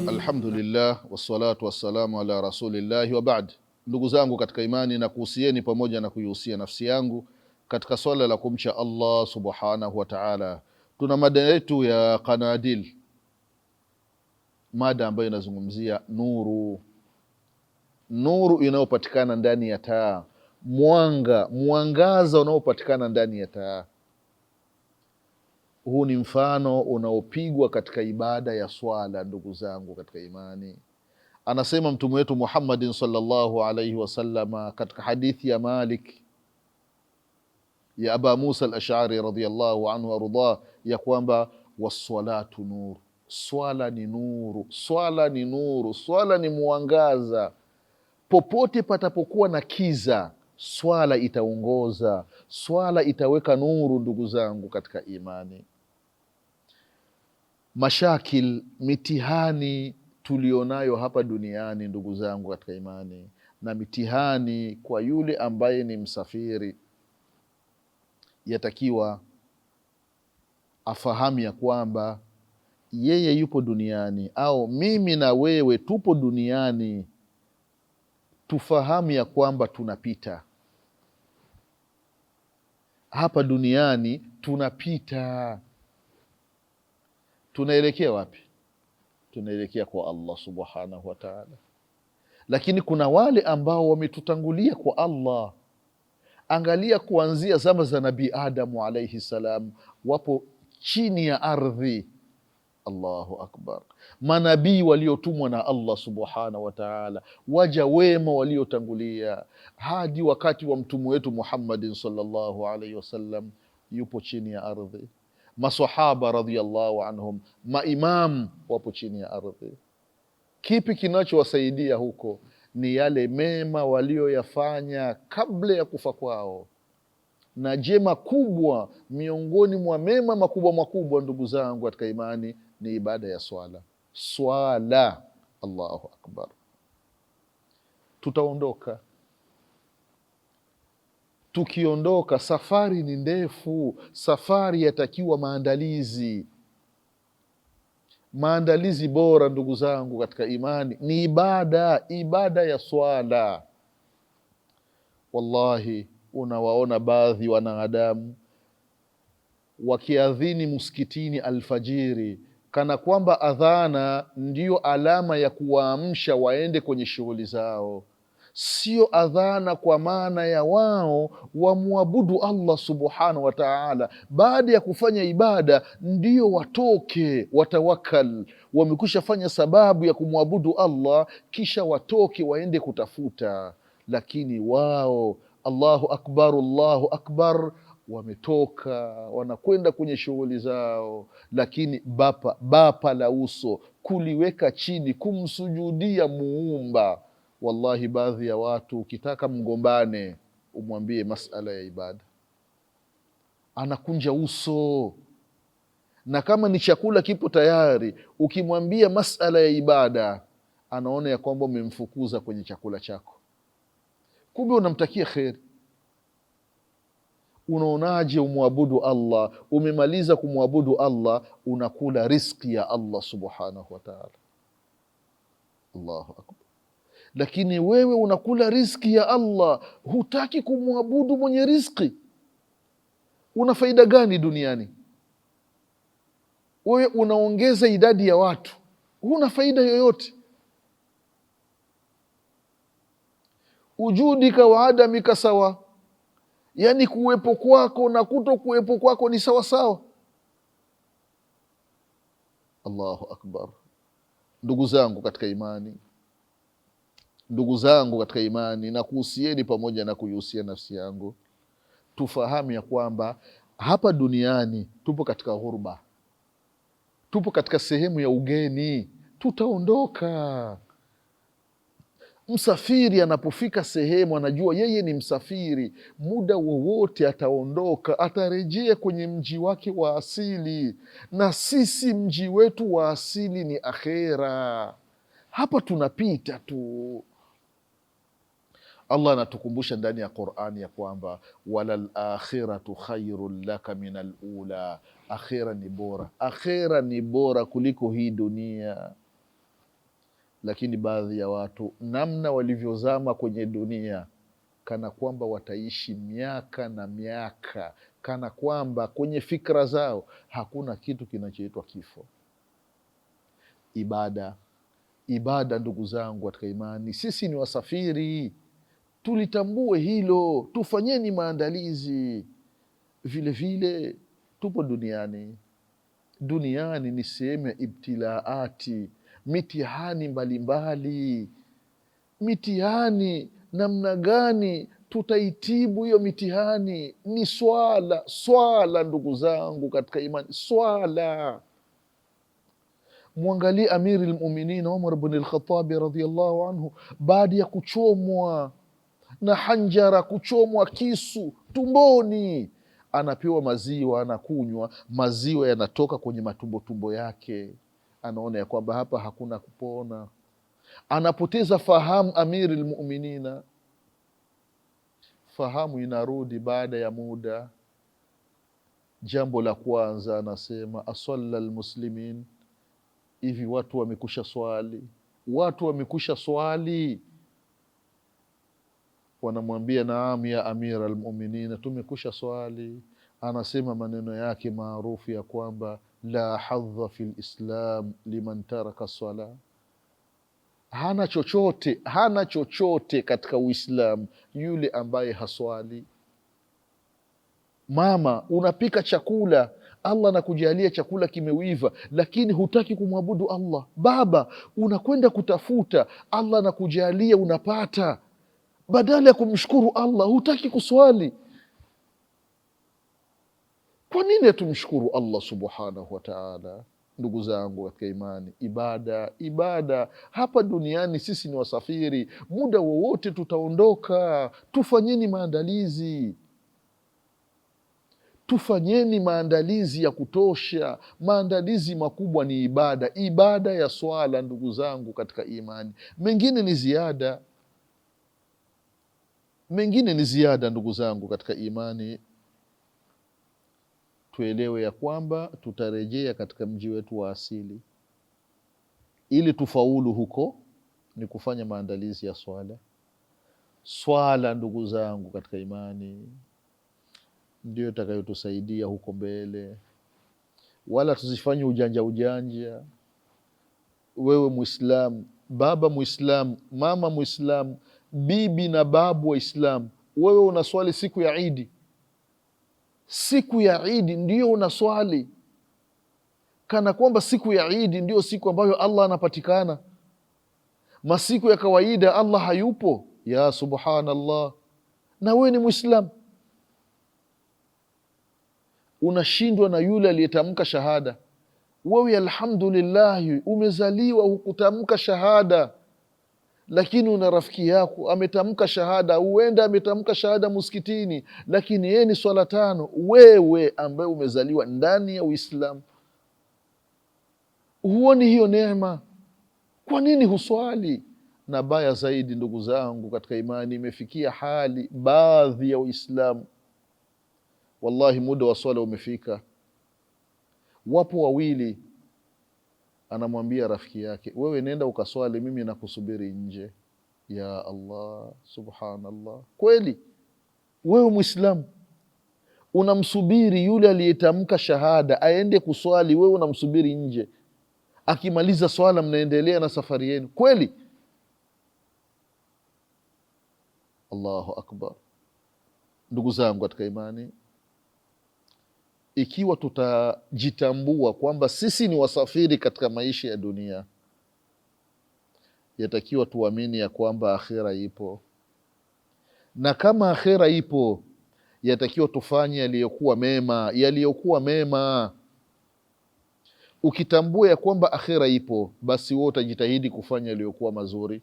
Alhamdulillah wassalatu wassalamu ala rasulillahi wa ba'd. Ndugu zangu katika imani, na kuhusieni pamoja na kuihusia nafsi yangu katika swala la kumcha Allah subhanahu wa ta'ala. Tuna mada yetu ya qanadil, mada ambayo inazungumzia nuru inayopatikana ndani ya taa, mwangaza unaopatikana ndani ya taa. Huu ni mfano unaopigwa katika ibada ya swala. Ndugu zangu katika imani, anasema mtume wetu Muhammadin sallallahu alaihi wasallama katika hadithi ya Malik ya Aba Musa al-Ash'ari radhiyallahu anhu warudha, ya kwamba wassalatu nur, swala ni nuru, swala ni nuru, swala ni mwangaza. Popote patapokuwa na kiza, swala itaongoza, swala itaweka nuru. Ndugu zangu katika imani, mashakil, mitihani tulionayo hapa duniani, ndugu zangu katika imani, na mitihani kwa yule ambaye ni msafiri, yatakiwa afahamu ya kwamba yeye yupo duniani, au mimi na wewe tupo duniani. Tufahamu ya kwamba tunapita hapa duniani, tunapita. Tunaelekea wapi? Tunaelekea kwa Allah subhanahu wa ta'ala. Lakini kuna wale ambao wametutangulia kwa Allah. Angalia, kuanzia zama za Nabii Adamu alaihi salam, wapo chini ya ardhi. Allahu akbar! Manabii waliotumwa na Allah subhanahu wa ta'ala, waja wema waliotangulia, hadi wakati wa mtume wetu Muhammadin sallallahu alaihi wasallam, yupo chini ya ardhi. Masahaba radhiyallahu anhum, maimam wapo chini ya ardhi. Kipi kinachowasaidia huko? Ni yale mema walioyafanya kabla ya kufa kwao. Na jema kubwa miongoni mwa mema makubwa, ndugu zangu katika imani, ni ibada ya swala. Allahu akbar! Tutaondoka. Tukiondoka, safari ni ndefu, safari yatakiwa maandalizi bora. Ndugu zangu katika imani, ni ibada ya swala. Wallahi, unawaona baadhi wanadamu wakiadhini msikitini alfajiri, kana kwamba adhana ndiyo alama ya kuwaamsha waende kwenye shughuli zao. Sio adhana kwa maana ya wao wamwabudu Allah subhanahu wa ta'ala. Baada ya kufanya ibada ndiyo watoke watawakal, wamekwisha fanya sababu ya kumwabudu Allah, kisha watoke waende kutafuta. Lakini wao Allahu akbar, Allahu akbar, wametoka wanakwenda kwenye shughuli zao, lakini bapa la uso kuliweka chini, kumsujudia Muumba. Wallahi, baadhi ya watu ukitaka mgombane, umwambie masala ya ibada, anakunja uso. Na kama ni chakula kipo tayari, ukimwambia masala ya ibada, anaona ya kwamba umemfukuza kwenye chakula chako, kumbe unamtakia kheri. Unaonaje umwabudu Allah? Umemaliza kumwabudu Allah, unakula riski ya Allah subhanahu wa ta'ala. Allahu akbar! Lakini wewe unakula riski ya Allah, hutaki kumwabudu mwenye riski. Una faida gani duniani? Wewe unaongeza idadi ya watu, huna faida yoyote. Ujudika wa adamika sawa, yani kuwepo kwako na kuto kuwepo kwako ni sawasawa. Allahu akbar! Ndugu zangu katika imani, na kuhusieni pamoja na kuihusia nafsi yangu, tufahamu ya kwamba hapa duniani tupo katika ghurba, tupo katika sehemu ya ugeni. Tutaondoka. Msafiri anapofika sehemu, anajua yeye ni msafiri, muda wowote ataondoka, atarejea kwenye mji wake wa asili. Na sisi mji wetu wa asili ni akhera. Hapa tunapita tu. Allah anatukumbusha ndani ya Qur'ani ya kwamba walal akhiratu khairun laka min alula, akhira ni bora kuliko hii dunia. Lakini baadhi ya watu namna walivyozama kwenye dunia, kana kwamba wataishi miaka na miaka, kana kwamba kwenye fikra zao hakuna kitu kinachoitwa kifo. Ibada ndugu zangu katika imani, sisi ni wasafiri, tulitambue hilo, tufanyeni maandalizi. Vile vile tupo duniani ni sehemu ya ibtilaati, mitihani mbalimbali. Mitihani namna gani tutaitibu hiyo mitihani? Ni swala ndugu zangu katika imani, swala. Mwangalie Amiri lmuminin Umar bn Lkhatabi radiallahu anhu, baada ya kuchomwa na hanjara, kuchomwa kisu tumboni, anapewa maziwa, anakunywa maziwa, yanatoka kwenye matumbo yake, anaona ya kwamba hapa hakuna kupona. Anapoteza fahamu Amiri lmuminina, fahamu inarudi baada ya muda. Jambo la kwanza anasema, asalla lmuslimin, hivi watu wamekusha swali? Wanamwambia naam ya amira almuminina, tumekusha swali. Anasema maneno yake maarufu ya kwamba la hadha fi lislam liman taraka sala, hana chochote katika Uislamu yule ambaye haswali. Mama, unapika chakula, Allah anakujalia chakula kimewiva, lakini hutaki kumwabudu Allah. Baba, unakwenda kutafuta, Allah anakujalia unapata, badala ya kumshukuru Allah hutaki kuswali. Kwa nini hatumshukuru Allah subhanahu wa ta'ala? Ndugu zangu katika imani, ibada hapa duniani, sisi ni wasafiri, muda wowote tutaondoka. Tufanyeni maandalizi ya kutosha. Maandalizi makubwa ni ibada ya swala, ndugu zangu katika imani. Mengine ni ziada, ndugu zangu katika imani. Tuelewe ya kwamba tutarejea katika mji wetu wa asili. Ili tufaulu huko ni kufanya maandalizi ya swala, ndugu zangu katika imani, ndio itakayotusaidia huko mbele. Wala tusifanye ujanja. Wewe Muislamu, baba Muislamu, mama Muislamu, bibi na babu wa Islamu, wewe unaswali siku ya Idi ndio unaswali, kana kwamba siku ya Idi ndio siku ambayo Allah anapatikana. Masiku ya kawaida Allah hayupo. Ya subhanallah. Na wewe ni Muislamu, unashindwa na yule aliyetamka shahada. Wewe alhamdulillahi umezaliwa hukutamka shahada, lakini una rafiki yako ametamka shahada, huenda ametamka shahada muskitini, lakini yeye ni swala 5. Wewe ambaye umezaliwa ndani ya Uislamu huoni hiyo neema? Kwa nini huswali? Na baya zaidi, ndugu zangu katika imani, imefikia hali baadhi ya Uislamu, wallahi muda wa swala umefika, wapo wawili, anamwambia rafiki yake, wewe nenda ukaswali, mimi nakusubiri nje. Ya Allah, subhanallah. Kweli wewe Muislamu unamsubiri yule aliyetamka shahada aende kuswali, wewe unamsubiri nje, akimaliza swala mnaendelea na safari yenu? Kweli? Allahu akbar. Ndugu zangu katika imani, ikiwa tutajitambua kwamba sisi ni wasafiri katika maisha ya dunia, yatakiwa tuamini ya kwamba akhira ipo, na kama akhira ipo, yatakiwa tufanye yaliyokuwa mema. Ukitambua ya kwamba akhira ipo, basi wewe utajitahidi kufanya yaliyokuwa mazuri.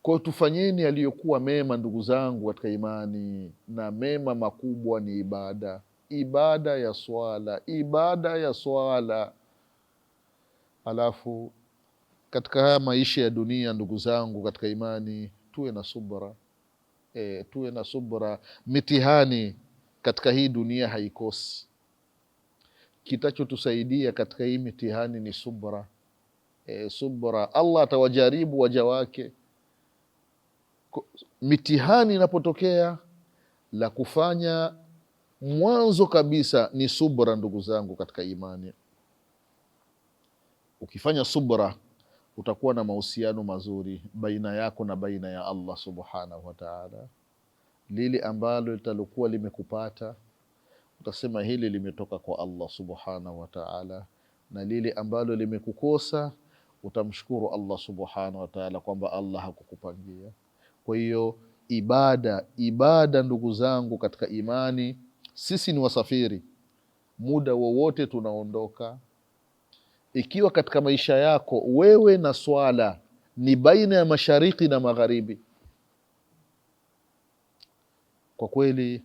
Kwa tufanyeni yaliyokuwa mema, ndugu zangu katika imani, na mema makubwa ni ibada ya swala. Alafu katika haya maisha ya dunia, ndugu zangu katika imani, tuwe na subra. Mitihani katika hii dunia haikosi. Kitachotusaidia katika hii mitihani ni subra. Subra. Allah atawajaribu waja wake. Mitihani inapotokea, la kufanya mwanzo kabisa ni subra. Ndugu zangu katika imani, ukifanya subra utakuwa na mahusiano mazuri baina yako na baina ya Allah subhanahu wa ta'ala. Lile ambalo litalokuwa limekupata utasema hili limetoka kwa Allah subhanahu wa ta'ala, na lile ambalo limekukosa utamshukuru Allah subhanahu wa ta'ala kwamba Allah hakukupangia. Kwa hiyo ibada ndugu zangu katika imani, sisi ni wasafiri, muda wowote tunaondoka. Ikiwa katika maisha yako wewe na swala ni baina ya mashariki na magharibi, kwa kweli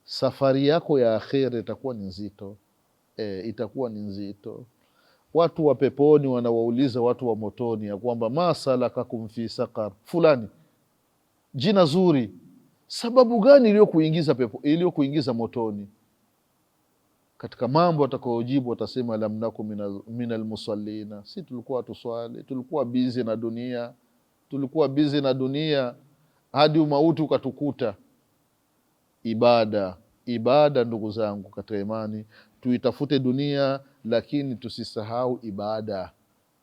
safari yako ya akhira itakuwa ni nzito. Itakuwa ni nzito. Watu wa peponi wanawauliza watu wa motoni ya kwamba ma salakakum fi saqar, fulani jina zuri, sababu gani iliyokuingiza motoni? Katika mambo atakayojibu watasema lam naku minal musallina, si tulikuwa tuswali, tulikuwa busy na dunia hadi umauti ukatukuta. Ibada ndugu zangu katika imani, tuitafute dunia lakini tusisahau ibada.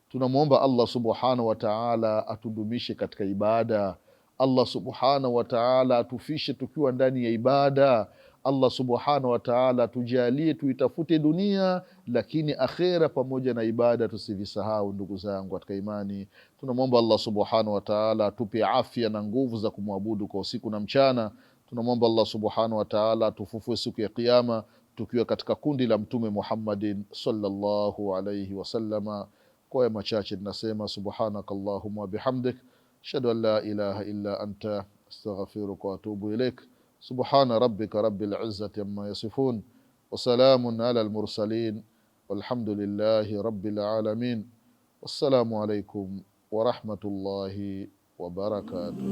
Tunamwomba Allah subhanahu wa ta'ala atudumishe katika ibada. Allah subhanahu wa ta'ala atufishe tukiwa ndani ya ibada. Allah subhanahu wa ta'ala tujalie tuitafute dunia lakini akhera pamoja na ibada tusivisahau. Ndugu zangu katika imani, tunamwomba Allah subhanahu wa ta'ala atupe afya na nguvu za kumwabudu kwa usiku na mchana. Tunamwomba Allah subhanahu wa ta'ala tufufue siku ya kiyama tukiwa katika kundi la Mtume Muhammadin sallallahu alayhi wasallama. Kwa machache tunasema subhanakallahumma wa bihamdik, ashhadu an la ilaha illa anta, astaghfiruka wa atubu ilaik. Subhana rabbika rabbil izzati amma yasifun, wa salamun ala al-mursalin, walhamdulillahi rabbil alamin. Wassalamu alaykum wa rahmatullahi wa barakatuh.